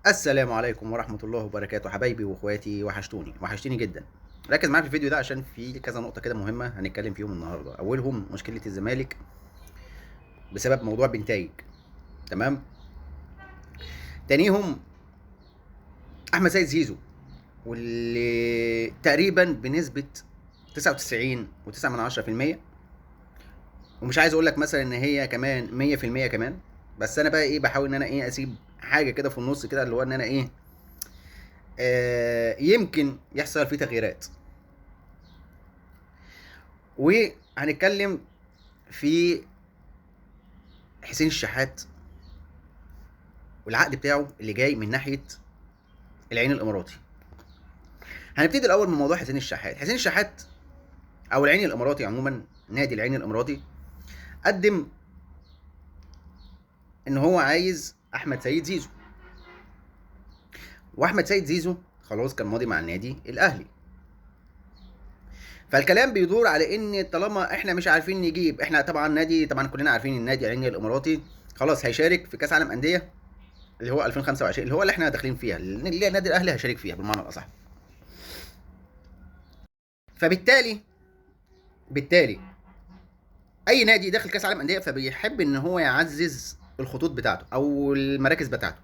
السلام عليكم ورحمة الله وبركاته حبايبي واخواتي، وحشتوني جدا. ركز معايا في الفيديو ده عشان في كذا نقطة كده مهمة هنتكلم فيهم النهاردة. أولهم مشكلة الزمالك بسبب موضوع بنتايج. تمام. تانيهم أحمد سيد زيزو، واللي تقريبا بنسبة 99.9%. ومش عايز أقول لك مثلا إن هي كمان 100% كمان، بس أنا بقى إيه بحاول إن أنا إيه أسيب حاجة كده في النص كده، اللي هو إن أنا إيه يمكن يحصل فيه تغييرات. وهنتكلم في حسين الشحات والعقد بتاعه اللي جاي من ناحيه العين الاماراتي. هنبتدي الاول من موضوع حسين الشحات. حسين الشحات او العين الاماراتي عموما، نادي العين الاماراتي قدم ان هو عايز احمد سيد زيزو، واحمد سيد زيزو خلاص كان ماضي مع النادي الاهلي. فالكلام بيدور على ان طالما احنا مش عارفين نجيب، احنا طبعا نادي، طبعا كلنا عارفين النادي العين الاماراتي خلاص هيشارك في كاس عالم انديه اللي هو 2025، اللي هو اللي احنا داخلين فيها، اللي النادي الاهلي هيشارك فيها بالمعنى الاصح. فبالتالي اي نادي داخل كاس عالم انديه فبيحب ان هو يعزز الخطوط بتاعته او المراكز بتاعته،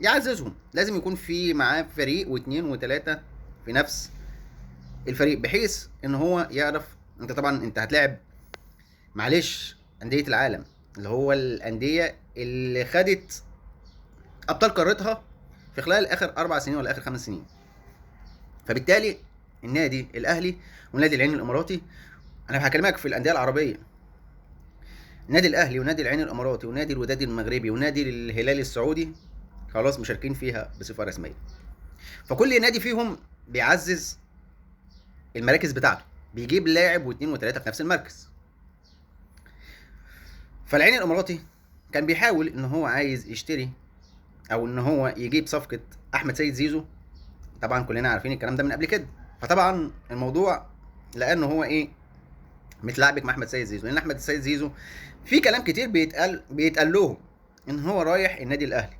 يعززهم. لازم يكون في معاه فريق واثنين وثلاثه في نفس الفريق، بحيث ان هو يعرف. انت طبعا انت هتلاعب، معلش، انديه العالم، اللي هو الانديه اللي خدت ابطال قارتها في خلال اخر 4 سنين ولا اخر 5 سنين. فبالتالي النادي الاهلي والنادي العين الاماراتي، انا هكلمك في الانديه العربيه، النادي الاهلي ونادي العين الاماراتي ونادي الوداد المغربي ونادي الهلال السعودي خلاص مشاركين فيها بصفه رسميه. فكل نادي فيهم بيعزز المراكز بتاعته، بيجيب لاعب واثنين وثلاثه في نفس المركز. فالعين الاماراتي كان بيحاول ان هو عايز يشتري او ان هو يجيب صفقه احمد سيد زيزو. طبعا كلنا عارفين الكلام ده من قبل كده. فطبعا الموضوع لانه هو ايه متلعبك مع احمد سيد زيزو، لان احمد سيد زيزو في كلام كتير بيتقال لهم ان هو رايح النادي الاهلي.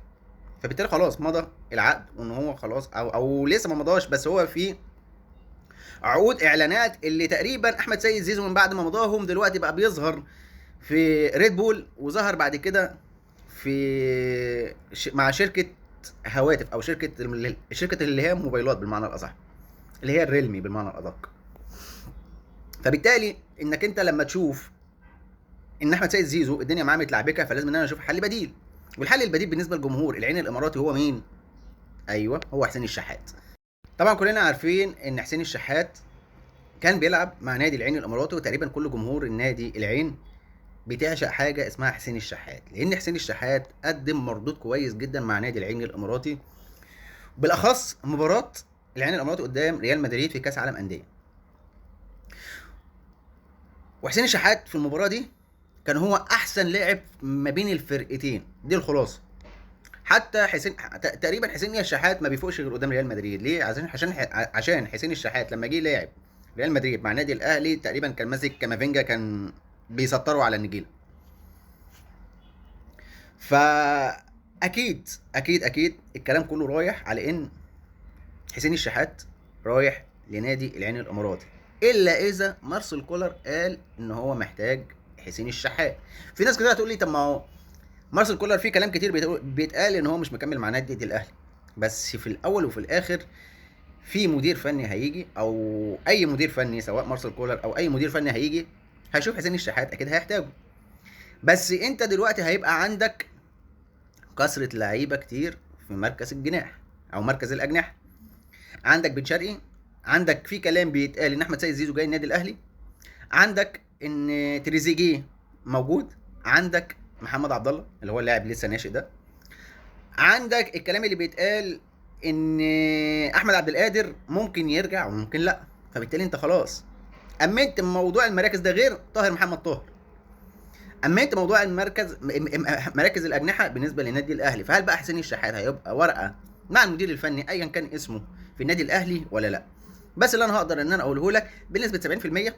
فبالتالي خلاص مضى العقد، وان هو خلاص او لسه ما مضاش، بس هو في عقود اعلانات اللي تقريبا احمد سيد زيزو من بعد ما مضاهم دلوقتي بقى بيظهر في ريد بول، وظهر بعد كده في مع شركه هواتف او شركه اللي هي موبايلات بالمعنى الاصح، اللي هي الريلمي بالمعنى الادق. فبالتالي انك انت لما تشوف ان احمد سيد زيزو الدنيا معاه متلعبكه، فلازم ان انا اشوف حل بديل. والحل البديل بالنسبه لجمهور العين الاماراتي هو مين؟ ايوه، هو حسين الشحات. طبعا كلنا عارفين ان حسين الشحات كان بيلعب مع نادي العين الاماراتي، وتقريبا كل جمهور النادي العين بتعشق حاجه اسمها حسين الشحات، لان حسين الشحات قدم مردود كويس جدا مع نادي العين الاماراتي، بالاخص مباراه العين الاماراتي قدام ريال مدريد في كاس عالم انديه. وحسين الشحات في المباراه دي كان هو احسن لاعب ما بين الفرقتين، دي الخلاصه. حتى حسين تقريبا حسين الشحات ما بيفوقش غير قدام ريال مدريد. ليه؟ عشان حسين الشحات لما جه لعب ريال مدريد مع النادي الاهلي تقريبا كان ماسك كامافينجا، كان بيسطروا على النجيله. فاكيد الكلام كله رايح على ان حسين الشحات رايح لنادي العين الاماراتي، الا اذا مارسيل كولر قال ان هو محتاج حسين الشحات. في ناس كده هتقول لي طب ما هو مارسيل كولر في كلام كتير بيتقال ان هو مش مكمل مع نادي الاهلي، بس في الاول وفي الاخر في مدير فني هيجي، او اي مدير فني سواء مارسيل كولر او اي مدير فني هيجي هيشوف حسين الشحات اكيد هيحتاجه. بس انت دلوقتي هيبقى عندك كثره لعيبه كتير في مركز الجناح او مركز الاجنحه. عندك بن شرقي، عندك في كلام بيتقال ان احمد سيد زيزو جاي النادي الاهلي، عندك ان تريزيجيه موجود، عندك محمد عبد الله اللي هو اللاعب لسه ناشئ ده، عندك الكلام اللي بيتقال ان احمد عبد القادر ممكن يرجع وممكن لا. فبالتالي انت خلاص امنت موضوع المراكز ده، غير طاهر محمد طاهر. امنت موضوع مراكز الاجنحه بالنسبه للنادي الاهلي. فهل بقى حسين الشحات هيبقى ورقه مع المدير الفني ايا كان اسمه في النادي الاهلي ولا لا؟ بس اللي انا هقدر ان انا اقوله لك بنسبه 70%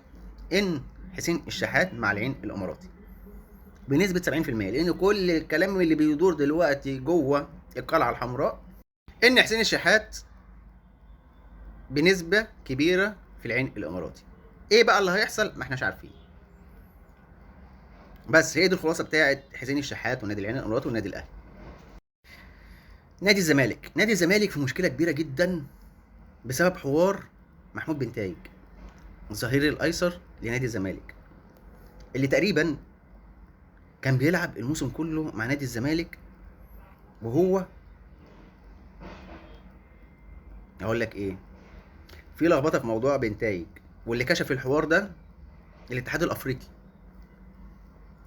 ان حسين الشحات مع العين الاماراتي بنسبه 70%، لان كل الكلام اللي بيدور دلوقتي جوه القلعه الحمراء ان حسين الشحات بنسبه كبيره في العين الاماراتي. ايه بقى اللي هيحصل؟ ما احناش عارفين. بس هي دي الخلاصه بتاعت حسين الشحات ونادي العين الاماراتي والنادي الاهلي. نادي الزمالك في مشكله كبيره جدا بسبب حوار محمود بن تايج، الظهير الايسر لنادي الزمالك، اللي تقريبا كان بيلعب الموسم كله مع نادي الزمالك، وهو اقول لك ايه، في لخبطه في موضوع بن تايج. واللي كشف الحوار ده الاتحاد الافريقي،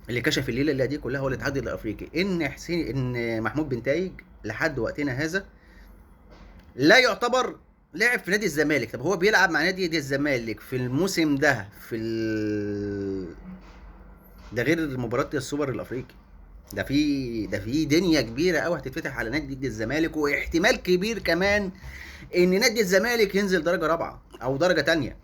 اللي كشف الليله اللي دي كلها هو الاتحاد الافريقي، ان محمود بن تايج لحد وقتنا هذا لا يعتبر لاعب في نادي الزمالك. طب هو بيلعب مع نادي الزمالك في الموسم ده ده غير مباراة السوبر الافريقي. ده في دنيا كبيره قوي هتتفتح على نادي الزمالك، واحتمال كبير كمان ان نادي الزمالك ينزل درجه رابعه او درجه تانية.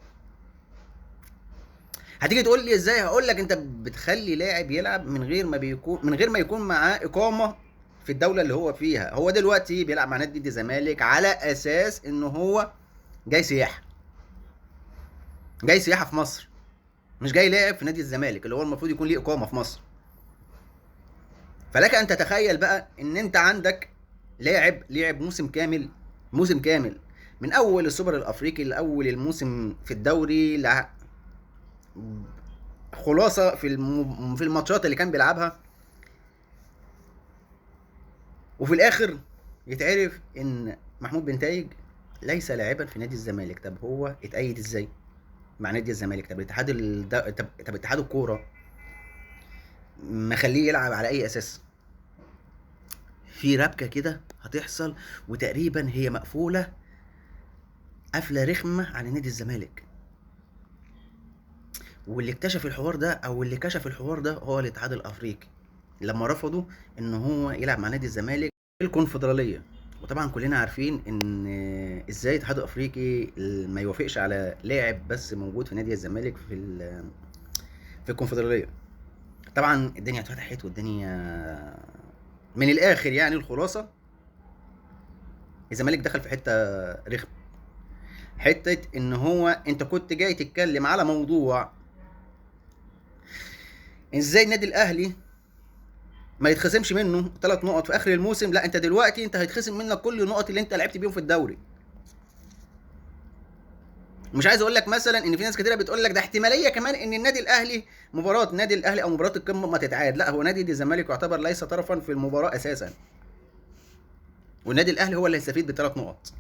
هتيجي تقول لي ازاي؟ هقول لك انت بتخلي لاعب يلعب من غير ما يكون معاه اقامه في الدوله اللي هو فيها. هو دلوقتي بيلعب مع نادي الزمالك على اساس انه هو جاي سياحه، جاي سياحه في مصر، مش جاي لاعب في نادي الزمالك اللي هو المفروض يكون ليه اقامه في مصر. فلك ان تتخيل بقى ان انت عندك لاعب لعب موسم كامل من اول السوبر الافريقي لاول الموسم في الدوري، خلاصه في الماتشات اللي كان بيلعبها، وفي الاخر يتعرف ان محمود بن تايج ليس لاعبا في نادي الزمالك. طب هو اتأيد ازاي مع نادي الزمالك؟ طب اتحاد الكوره مخليه يلعب على اي اساس؟ في ربكه كده هتحصل، وتقريبا هي مقفوله قفله رخمه على نادي الزمالك. واللي اكتشف الحوار ده او اللي كشف الحوار ده هو الاتحاد الافريقي، لما رفضوا ان هو يلعب مع نادي الزمالك في الكونفدراليه. وطبعا كلنا عارفين ان ازاي الاتحاد الافريقي ما يوافقش على لاعب بس موجود في نادي الزمالك في الكونفدراليه. طبعا الدنيا اتفتحت، والدنيا من الاخر يعني الخلاصه الزمالك دخل في حته رخم، حته ان هو انت كنت جاي تتكلم على موضوع ازاي النادي الاهلي ما يتخصمش منه 3 نقط في اخر الموسم. لا، انت دلوقتي هيتخصم منك كل النقط اللي انت لعبت بيهم في الدوري. مش عايز اقول لك مثلا ان في ناس كتيره بتقول لك ده احتماليه كمان ان النادي الاهلي مباراه النادي الاهلي او مباراه القمه ما تتعاد. لا، هو نادي الزمالك يعتبر ليس طرفا في المباراه اساسا، والنادي الاهلي هو اللي هيستفيد ب3 نقط.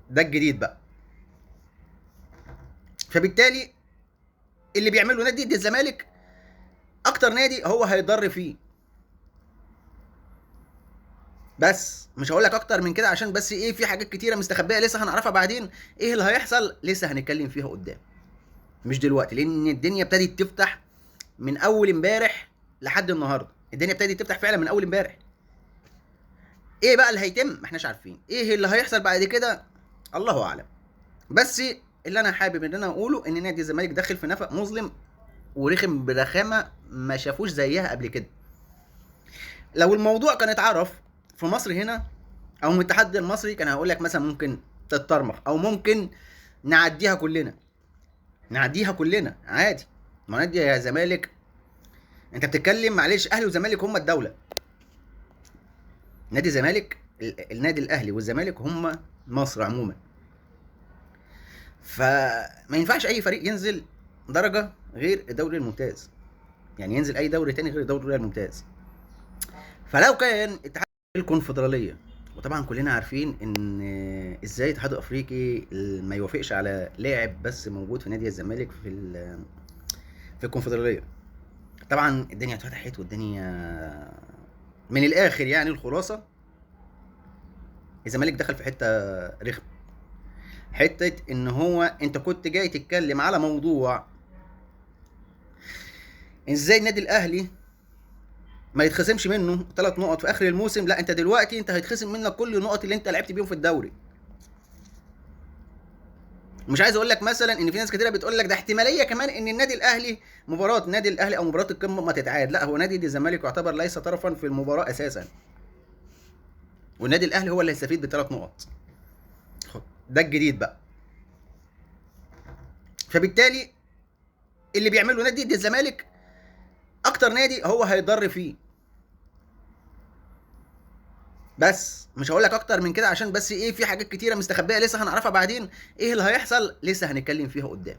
ده الجديد بقى. فبالتالي اللي بيعمله نادي الزمالك اكتر نادي هو هيضر فيه. بس مش هقول لك اكتر من كده عشان بس ايه، في حاجات كتيره مستخبيه لسه هنعرفها بعدين. ايه اللي هيحصل لسه هنتكلم فيها قدام، مش دلوقتي، لان الدنيا ابتدت تفتح من اول امبارح لحد النهارده. الدنيا ابتدت تفتح فعلا من اول امبارح. ايه بقى اللي هيتم؟ ما احناش عارفين. ايه اللي هيحصل بعد كده؟ الله اعلم. بس اللي انا حابب ان انا اقوله ان نادي الزمالك داخل في نفق مظلم ورخم برخامه ما شافوش زيها قبل كده. لو الموضوع كان اتعرف في مصر هنا او من الاتحاد المصري كان هقول لك مثلا ممكن تتطرمخ، او ممكن نعديها كلنا عادي. ما نادي يا زمالك، انت بتتكلم معلش، اهلي وزمالك هم الدوله. نادي الزمالك، النادي الاهلي والزمالك هم مصر عموما. فما ينفعش اي فريق ينزل درجه غير الدوري الممتاز، يعني ينزل اي دوري تاني غير الدوري الممتاز. فلو كان اتحاد الكونفدراليه، وطبعا كلنا عارفين ان ازاي الاتحاد الافريقي ما يوافقش على لاعب بس موجود في نادي الزمالك في الكونفدراليه. طبعا الدنيا اتفتحت، والدنيا من الاخر يعني الخلاصه الزمالك دخل في حته رخم، حته ان هو انت كنت جاي تتكلم على موضوع ازاي النادي الاهلي ما يتخصمش منه 3 نقط في اخر الموسم. لا، انت دلوقتي هيتخصم منك كل النقط اللي انت لعبت بيهم في الدوري. مش عايز اقول لك مثلا ان في ناس كتيره بتقول لك ده احتماليه كمان ان النادي الاهلي مباراه النادي الاهلي او مباراه القمه ما تتعاد. لا، هو نادي الزمالك يعتبر ليس طرفا في المباراه اساسا، والنادي الاهلي هو اللي هيستفيد ب3 نقط. ده الجديد بقى. فبالتالي اللي بيعمله نادي الزمالك اكتر نادي هو هيضر فيه. بس مش هقول لك اكتر من كده، عشان بس ايه، في حاجات كتيره مستخبيه لسه هنعرفها بعدين. ايه اللي هيحصل لسه هنتكلم فيها قدام،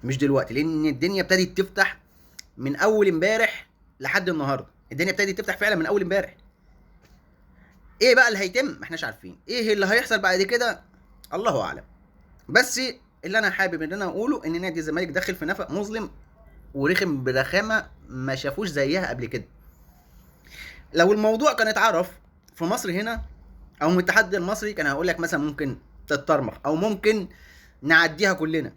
مش دلوقتي، لان الدنيا ابتدت تفتح من اول امبارح لحد النهارده. الدنيا ابتدت تفتح فعلا من اول امبارح. ايه بقى اللي هيتم؟ ما احناش عارفين. ايه اللي هيحصل بعد كده؟ الله اعلم. بس اللي انا حابب ان انا اقوله ان نادي الزمالك داخل في نفق مظلم ورخم برخامه ما شافوش زيها قبل كده. لو الموضوع كان اتعرف في مصر هنا او من الاتحاد المصري، كان هقول لك مثلا ممكن تتطرمخ، او ممكن نعديها كلنا،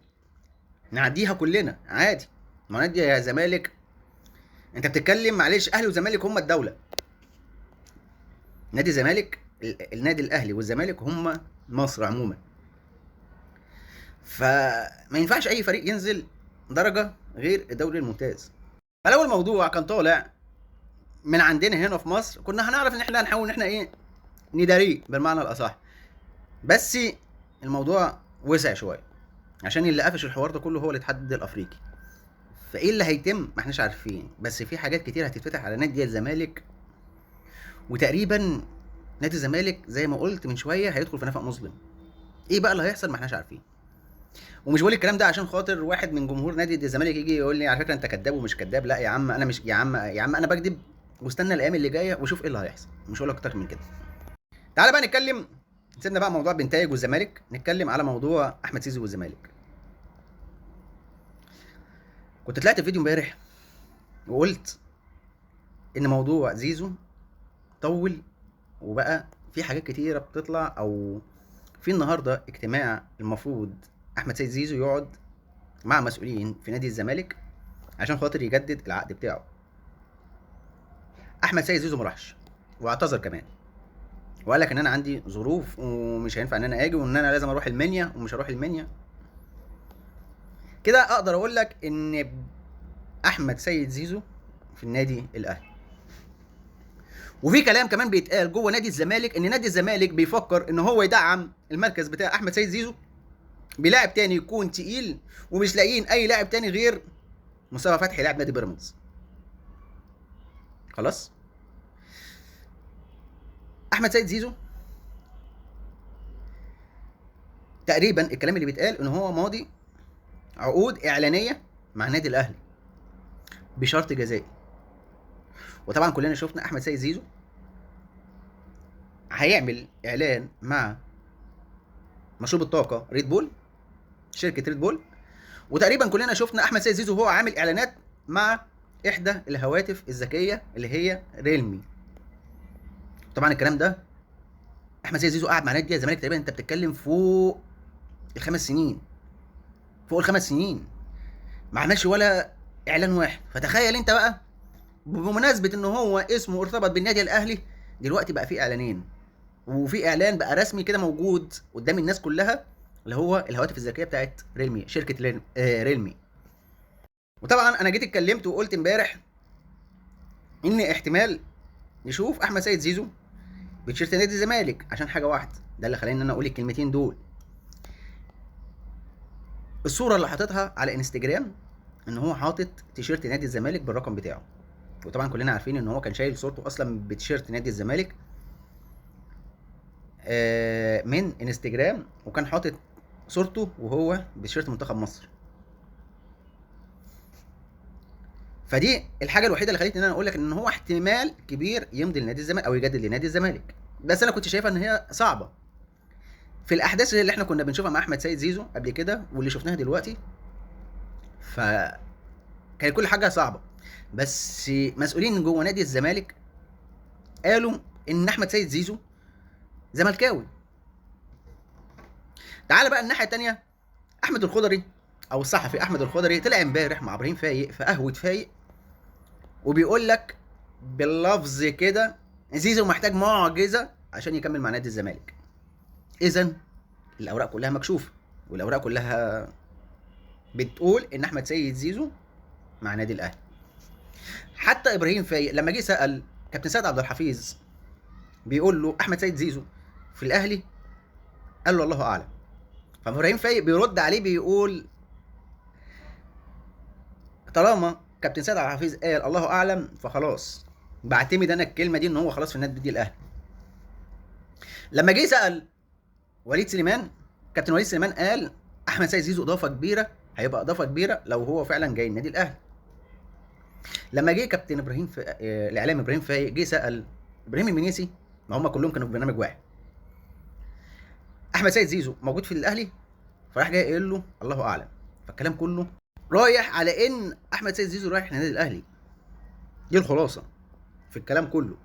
نعديها كلنا عادي. ما نادي يا زمالك، انت بتتكلم معلش، اهلي وزمالك هم الدوله. نادي الزمالك، النادي الاهلي والزمالك هم مصر عموما. فما ينفعش اي فريق ينزل درجه غير الدوري الممتاز. فلو الموضوع كان طالع من عندنا هنا في مصر، كنا هنعرف ان احنا هنحاول ان احنا ايه، نداريه بالمعنى الاصح. بس الموضوع وسع شويه، عشان اللي قفش الحوار ده كله هو الاتحاد الافريقي. فايه اللي هيتم ما احناش عارفين، بس في حاجات كتير هتتفتح على نادي الزمالك. وتقريبا نادي الزمالك زي ما قلت من شويه هيدخل في نفق مظلم. ايه بقى اللي هيحصل ما احناش عارفين. ومش بقول الكلام ده عشان خاطر واحد من جمهور نادي الزمالك يجي يقول لي على فكره انت كذاب ومش كذاب. لا يا عم، انا مش، يا عم انا بكذب. واستنى الايام اللي جايه وشوف ايه اللي هيحصل. مش هقول لك اكتر من كده. تعالى بقى نتكلم، سيبنا بقى موضوع بنتايج والزمالك، نتكلم على موضوع احمد سيزو والزمالك. كنت طلعت في فيديو امبارح وقلت ان موضوع زيزو طول، وبقى في حاجات كتيره بتطلع. او في النهارده اجتماع المفروض احمد سيد زيزو يقعد مع مسؤولين في نادي الزمالك عشان خاطر يجدد العقد بتاعه. احمد سيد زيزو ما راحش، واعتذر كمان، وقال لك ان انا عندي ظروف ومش هينفع ان انا اجي، وان انا لازم اروح المنيا ومش هروح المنيا. كده اقدر اقول لك ان احمد سيد زيزو في النادي الاهلي. وفي كلام كمان بيتقال جوه نادي الزمالك ان نادي الزمالك بيفكر ان هو يدعم المركز بتاع احمد سيد زيزو بلاعب تاني يكون تقيل، ومش لاقيين اي لاعب تاني غير مصطفى فتحي لاعب نادي بيراميدز. خلاص. احمد سيد زيزو تقريبا الكلام اللي بيتقال ان هو ماضي عقود اعلانيه مع النادي الاهلي بشرط جزائي. وطبعا كلنا شفنا احمد سيد زيزو هيعمل اعلان مع مشروب الطاقه ريد بول، شركه ريد بول. وتقريبا كلنا شفنا احمد سيد زيزو وهو عامل اعلانات مع احدى الهواتف الذكيه اللي هي ريلمي. طبعا الكلام ده احمد سيد زيزو قاعد مع نادي الزمالك تقريبا، انت بتتكلم فوق ال5 سنين، فوق ال5 سنين ما عملش ولا اعلان واحد. فتخيل انت بقى، بمناسبه ان هو اسمه ارتبط بالنادي الاهلي، دلوقتي بقى في اعلانين، وفي اعلان بقى رسمي كده موجود قدام الناس كلها، اللي هو الهواتف الذكيه بتاعت ريلمي، شركه ريلمي. وطبعا انا جيت اتكلمت وقلت امبارح ان احتمال نشوف احمد سيد زيزو بتيشيرت نادي الزمالك عشان حاجه واحده. ده اللي خلاني ان انا اقول الكلمتين دول. الصوره اللي حاططها على انستجرام ان هو حاطط تيشيرت نادي الزمالك بالرقم بتاعه. وطبعا كلنا عارفين ان هو كان شايل صورته اصلا بتيشيرت نادي الزمالك من انستجرام، وكان حاطط صورته وهو بتيشيرت منتخب مصر. فدي الحاجه الوحيده اللي خلتني ان انا اقول لك ان هو احتمال كبير يمضي لنادي الزمالك او يجدد لنادي الزمالك. بس انا كنت شايفها ان هي صعبه في الاحداث اللي احنا كنا بنشوفها مع احمد سيد زيزو قبل كده واللي شفناها دلوقتي. كان كل حاجه صعبه. بس مسؤولين جوه نادي الزمالك قالوا ان احمد سيد زيزو زملكاوي. تعال بقى الناحيه الثانيه، احمد الخضري او الصحفي احمد الخضري طلع امبارح مع ابراهيم فايق في قهوه فايق، وبيقول لك باللفظ كده زيزو محتاج معجزه عشان يكمل مع نادي الزمالك. اذا الاوراق كلها مكشوفه، والاوراق كلها بتقول ان احمد سيد زيزو مع نادي الاهلي. حتى ابراهيم فايق لما جه سال كابتن سيد عبد الحفيظ بيقول له احمد سيد زيزو في الاهلي؟ قال له الله اعلم. فابراهيم فايق بيرد عليه بيقول طالما كابتن سيد عبد الحفيظ قال الله اعلم فخلاص بعتمد انا الكلمه دي ان هو خلاص في النادي الاهلي. لما جه سال وليد سليمان، كابتن وليد سليمان قال احمد سيد زيزو اضافه كبيره، هيبقى اضافه كبيره لو هو فعلا جاي النادي الاهلي. لما جه كابتن ابراهيم الاعلام ابراهيم فايق جه سال ابراهيم المنيسي، ما هم كلهم كانوا في برنامج واحد، احمد سيد زيزو موجود في الاهلي؟ فراح جاي قايل له الله اعلم. فالكلام كله رايح على ان احمد سيد زيزو رايح للنادي الاهلي. دي الخلاصه في الكلام كله.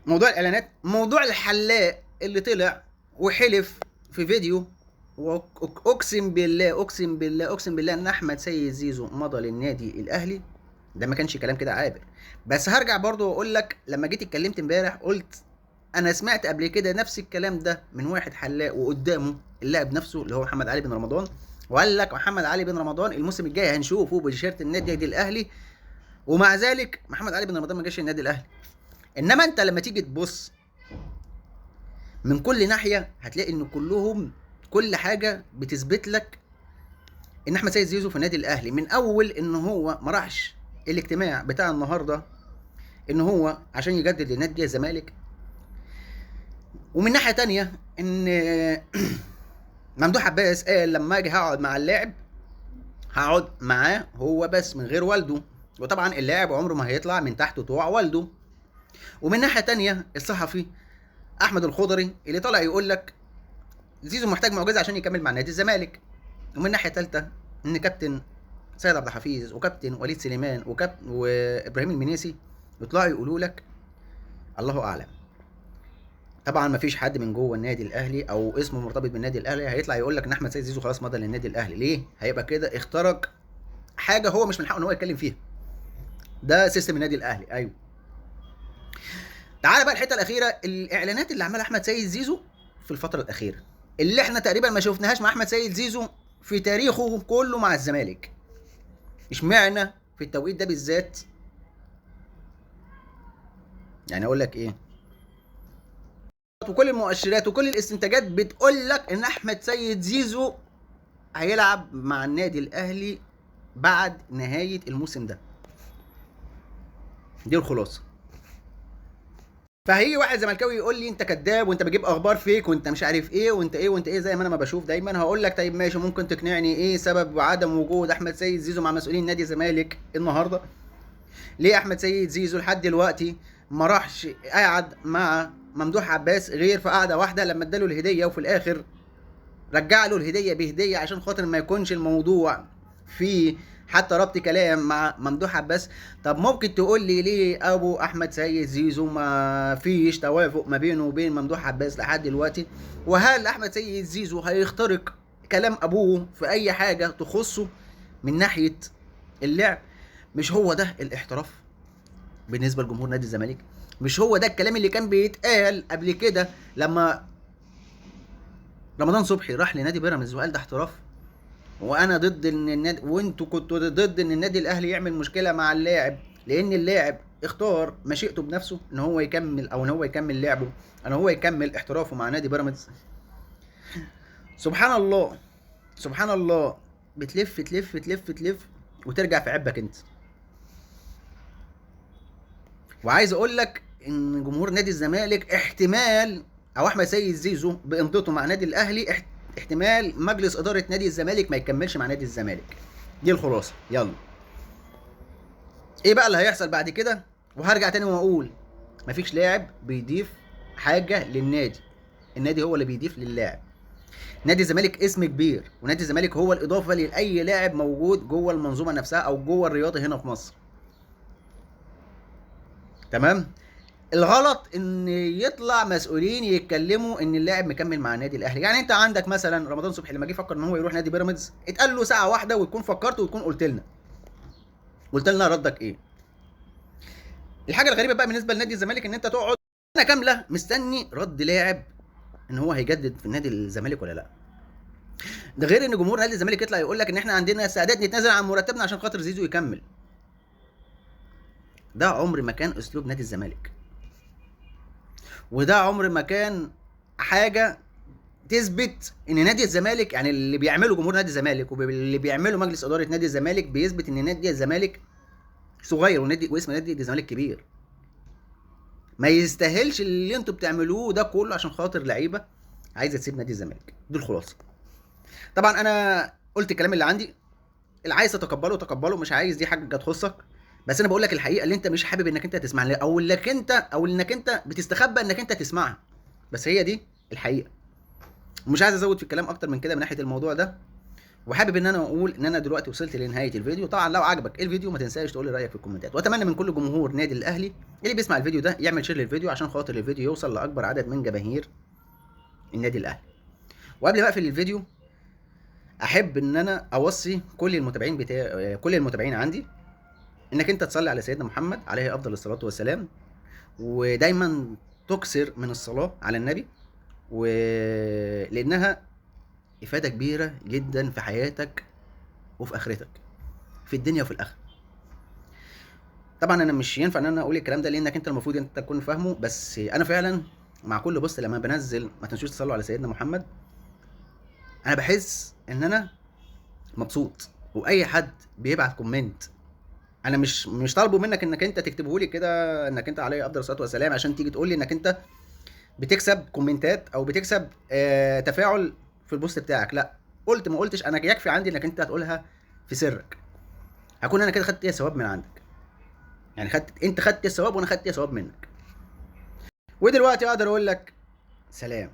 موضوع الاعلانات، موضوع الحلاق اللي طلع وحلف في فيديو، واقسم بالله اقسم بالله اقسم بالله ان احمد سيد زيزو مضى للنادي الاهلي، ده ما كانش كلام كده عابر. بس هرجع برضو واقول لك، لما جيت اتكلمت امبارح قلت انا سمعت قبل كده نفس الكلام ده من واحد حلاق وقدامه اللاعب نفسه اللي هو محمد علي بن رمضان، وقال لك محمد علي بن رمضان الموسم الجاي هنشوفه بتيشيرت النادي الاهلي، ومع ذلك محمد علي بن رمضان ما جاش النادي الاهلي. انما انت لما تيجي تبص من كل ناحيه هتلاقي ان كلهم كل حاجه بتثبت لك ان احمد سيد زيزو في النادي الاهلي، من اول ان هو ما راحش الاجتماع بتاع النهارده ان هو عشان يجدد لنادي الزمالك، ومن ناحيه تانية ان ممدوح عباس قال لما اجي هقعد مع اللاعب هقعد معاه هو بس من غير والده، وطبعا اللاعب عمره ما هيطلع من تحت طوع والده. ومن ناحيه تانية الصحفي احمد الخضري اللي طالع يقول لك زيزو محتاج معجزه عشان يكمل مع نادي الزمالك. ومن ناحيه ثالثه ان كابتن سيد عبد الحفيظ وكابتن وليد سليمان وابراهيم المنيسي يطلعوا يقولوا لك الله اعلم. طبعا ما فيش حد من جوه النادي الاهلي او اسمه مرتبط بالنادي الاهلي هيطلع يقول لك ان احمد سيد زيزو خلاص مضى للنادي الاهلي. ليه؟ هيبقى كده اخترق حاجه هو مش من حقه ان هو يتكلم فيها. ده سيستم النادي الاهلي. ايوه. تعالى بقى الحته الاخيره، الاعلانات اللي عملها احمد سيد زيزو في الفتره الاخيره اللي احنا تقريبا ما شفناهاش مع احمد سيد زيزو في تاريخه كله مع الزمالك. اشمعنى في التوقيت ده بالذات؟ يعني اقول لك ايه، وكل المؤشرات وكل الاستنتاجات بتقول لك ان احمد سيد زيزو هيلعب مع النادي الاهلي بعد نهايه الموسم ده. دي الخلاصه. فهيجي واحد زملكاوي يقول لي انت كذاب وانت بتجيب اخبار فيك وانت مش عارف ايه وانت ايه وانت ايه، زي ما انا ما بشوف دايما. هقول لك طيب ماشي، ممكن تقنعني ايه سبب عدم وجود احمد سيد زيزو مع مسؤولين نادي الزمالك النهارده؟ ليه احمد سيد زيزو لحد دلوقتي ما راحش قعد مع ممدوح عباس غير في قعده واحده لما اداله الهديه، وفي الاخر رجع له الهديه بهديه عشان خاطر ما يكونش الموضوع في حتى ربط كلام مع ممدوح عباس؟ طب ممكن تقول لي ليه ابو احمد سيد زيزو ما فيش توافق ما بينه وبين ممدوح عباس لحد دلوقتي؟ وهل احمد سيد زيزو هيخترق كلام ابوه في اي حاجه تخصه من ناحيه اللعب؟ مش هو ده الاحتراف بالنسبه لجمهور نادي الزمالك؟ مش هو ده الكلام اللي كان بيتقال قبل كده لما رمضان صبحي راح لنادي بيراميدز وقال ده احتراف؟ وانا ضد ان النادي، وانتوا كنتوا ضد ان النادي الاهلي يعمل مشكله مع اللاعب لان اللاعب اختار مشيئته بنفسه ان هو يكمل، او ان هو يكمل لعبه، ان هو يكمل احترافه مع نادي بيراميدز. سبحان الله سبحان الله، بتلف تلف تلف تلف وترجع في عبك انت. وعايز اقول لك ان جمهور نادي الزمالك احتمال، او احمد سيد زيزو بامضته مع نادي الاهلي احتمال مجلس اداره نادي الزمالك ما يكملش مع نادي الزمالك. دي الخلاصه. يلا ايه بقى اللي هيحصل بعد كده؟ وهرجع تاني واقول مفيش لاعب بيضيف حاجه للنادي، النادي هو اللي بيضيف للاعب. نادي الزمالك اسم كبير، ونادي الزمالك هو الاضافه لاي لاعب موجود جوه المنظومه نفسها او جوه الرياضه هنا في مصر. تمام؟ الغلط ان يطلع مسؤولين يتكلموا ان اللاعب مكمل مع النادي الاهلي. يعني انت عندك مثلا رمضان صبحي لما جه فكر ان هو يروح نادي بيراميدز، اتقال له ساعه واحده وتكون فكرت وتكون قلت لنا ردك ايه. الحاجه الغريبه بقى بالنسبه لنادي الزمالك ان انت تقعد سنه كامله مستني رد لاعب ان هو هيجدد في نادي الزمالك ولا لا. ده غير ان جمهور نادي الزمالك يطلع يقول لك ان احنا عندنا استعداد نتنازل عن مرتبنا عشان خاطر زيزو يكمل. ده عمر ما كان اسلوب نادي الزمالك. وده عمر ما كان حاجه تثبت ان نادي الزمالك، يعني اللي بيعمله جمهور نادي الزمالك واللي بيعمله مجلس اداره نادي الزمالك بيثبت ان نادي الزمالك صغير واسم نادي الزمالك كبير. ما يستاهلش اللي انتوا بتعملوه ده كله عشان خاطر لعيبه عايزه تسيب نادي الزمالك. دي الخلاصه. طبعا انا قلت الكلام اللي عندي، اللي عايز تتقبله تقبله، مش عايز دي حاجه تخصك. بس انا بقول لك الحقيقه اللي انت مش حابب انك انت تسمعها، او انك انت بتستخبى انك انت تسمعها، بس هي دي الحقيقه. ومش عايز ازود في الكلام اكتر من كده من ناحيه الموضوع ده. وحابب ان انا اقول ان انا دلوقتي وصلت لنهايه الفيديو. طبعا لو عجبك الفيديو ما تنساش تقول لي رايك في الكومنتات، واتمنى من كل جمهور نادي الاهلي اللي بيسمع الفيديو ده يعمل شير للفيديو عشان خاطر الفيديو يوصل لاكبر عدد من جماهير النادي الاهلي. وقبل ما اقفل الفيديو احب ان انا اوصي كل المتابعين كل المتابعين عندي انك انت تصلي على سيدنا محمد عليه افضل الصلاه والسلام، ودايما تكثر من الصلاه على النبي، لانها افاده كبيره جدا في حياتك وفي اخرتك، في الدنيا وفي الاخره. طبعا انا مش ينفع ان انا اقول الكلام ده لانك انت المفروض انت تكون فاهمه، بس انا فعلا مع كل بوست لما بنزل ما تنسوش تصلوا على سيدنا محمد، انا بحس ان انا مبسوط. واي حد بيبعت كومنت انا مش طالبه منك انك انت تكتبه لي كده انك انت عليه افضل الصلاه والسلام عشان تيجي تقول لي انك انت بتكسب كومنتات او بتكسب تفاعل في البوست بتاعك. لا، قلت ما قلتش، انا يكفي عندي انك انت هتقولها في سرك، هكون انا كده خدت ثواب من عندك. يعني انت خدت الثواب وانا خدت ثواب منك. ودلوقتي اقدر اقول لك سلام.